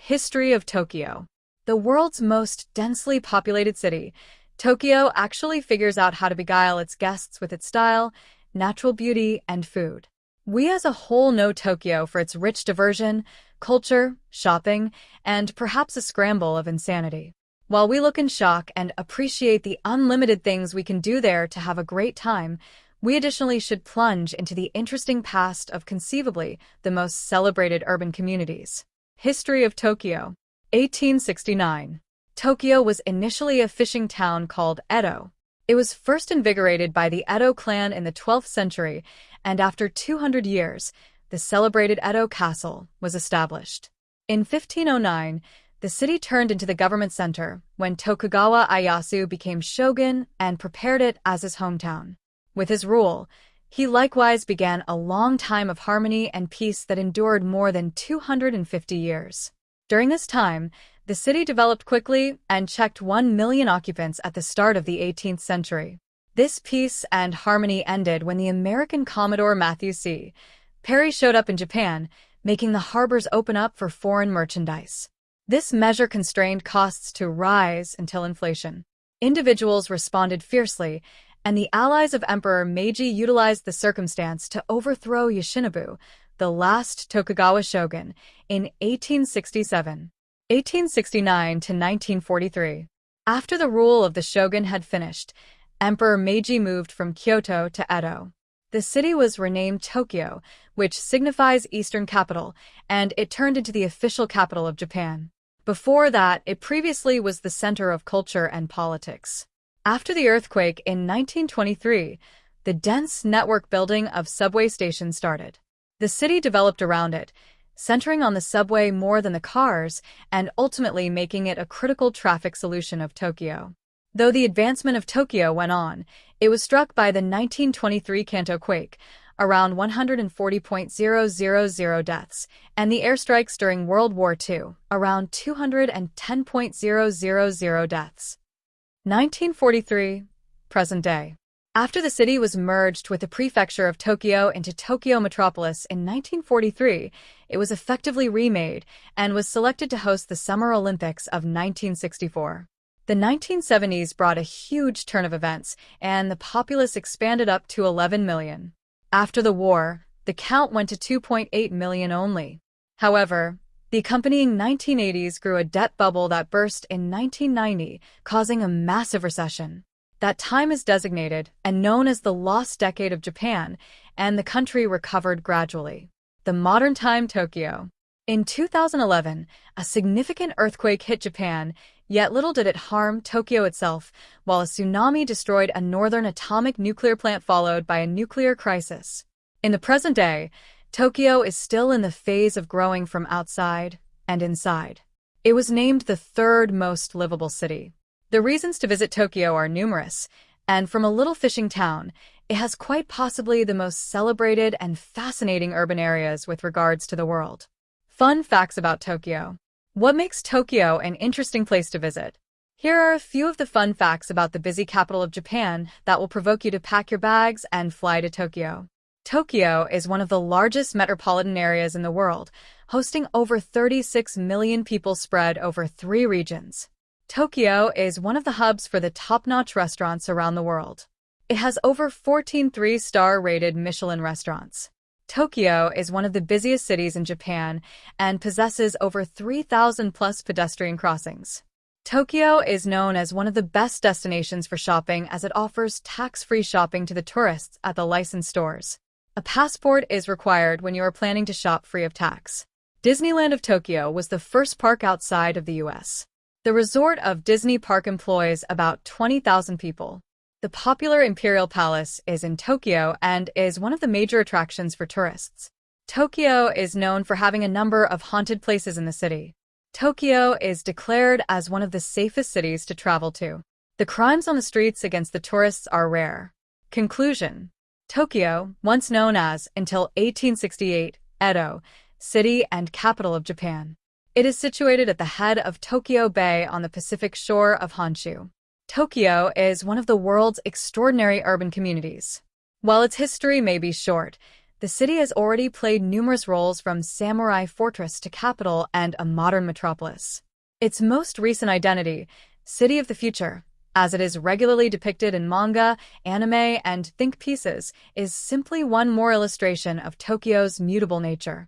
History of Tokyo. The world's most densely populated city, Tokyo actually figures out how to beguile its guests with its style, natural beauty, and food. We as a whole know Tokyo for its rich diversion, culture, shopping, and perhaps a scramble of insanity. While we look in shock and appreciate the unlimited things we can do there to have a great time, we additionally should plunge into the interesting past of conceivably the most celebrated urban communities. History of Tokyo. 1869. Tokyo was initially a fishing town called Edo. It was first invigorated by the Edo clan in the 12th century, and after 200 years, the celebrated Edo Castle was established. In 1509, the city turned into the government center when Tokugawa Ieyasu became shogun and prepared it as his hometown. With his rule, he likewise began a long time of harmony and peace that endured more than 250 years. During this time, the city developed quickly and checked 1 million occupants at the start of the 18th century. This peace and harmony ended when the American Commodore Matthew C. Perry showed up in Japan, making the harbors open up for foreign merchandise. This measure constrained costs to rise until inflation. Individuals responded fiercely, and the allies of Emperor Meiji utilized the circumstance to overthrow Yoshinobu, the last Tokugawa shogun, in 1867. 1869 to 1943. After the rule of the shogun had finished, Emperor Meiji moved from Kyoto to Edo. The city was renamed Tokyo, which signifies Eastern Capital, and it turned into the official capital of Japan. Before that, it previously was the center of culture and politics. After the earthquake in 1923, the dense network building of subway stations started. The city developed around it, centering on the subway more than the cars and ultimately making it a critical traffic solution of Tokyo. Though the advancement of Tokyo went on, it was struck by the 1923 Kanto quake, around 140,000 deaths, and the airstrikes during World War II, around 210,000 deaths. 1943, present day. After the city was merged with the prefecture of Tokyo into Tokyo Metropolis in 1943, it was effectively remade and was selected to host the Summer Olympics of 1964. The 1970s brought a huge turn of events, and the populace expanded up to 11 million. After the war, the count went to 2.8 million only. However, the accompanying 1980s grew a debt bubble that burst in 1990, causing a massive recession. That time is designated and known as the lost decade of Japan, and the country recovered gradually. The modern-time Tokyo. In 2011, a significant earthquake hit Japan, yet little did it harm Tokyo itself, while a tsunami destroyed a northern atomic nuclear plant followed by a nuclear crisis. In the present day, Tokyo is still in the phase of growing from outside and inside. It was named the third most livable city. The reasons to visit Tokyo are numerous, and from a little fishing town, it has quite possibly the most celebrated and fascinating urban areas with regards to the world. Fun facts about Tokyo. What makes Tokyo an interesting place to visit? Here are a few of the fun facts about the busy capital of Japan that will provoke you to pack your bags and fly to Tokyo. Tokyo is one of the largest metropolitan areas in the world, hosting over 36 million people spread over 3 regions. Tokyo is one of the hubs for the top-notch restaurants around the world. It has over 14 3-star rated Michelin restaurants. Tokyo is one of the busiest cities in Japan and possesses over 3,000+ pedestrian crossings. Tokyo is known as one of the best destinations for shopping as it offers tax-free shopping to the tourists at the licensed stores. A passport is required when you are planning to shop free of tax. Disneyland of Tokyo was the first park outside of the U.S. The resort of Disney Park employs about 20,000 people. The popular Imperial Palace is in Tokyo and is one of the major attractions for tourists. Tokyo is known for having a number of haunted places in the city. Tokyo is declared as one of the safest cities to travel to. The crimes on the streets against the tourists are rare. Conclusion. Tokyo, once known as, until 1868, Edo, city and capital of Japan. It is situated at the head of Tokyo Bay on the Pacific shore of Honshu. Tokyo is one of the world's extraordinary urban communities. While its history may be short, the city has already played numerous roles from samurai fortress to capital and a modern metropolis. Its most recent identity, City of the Future, as it is regularly depicted in manga, anime, and think pieces, is simply one more illustration of Tokyo's mutable nature.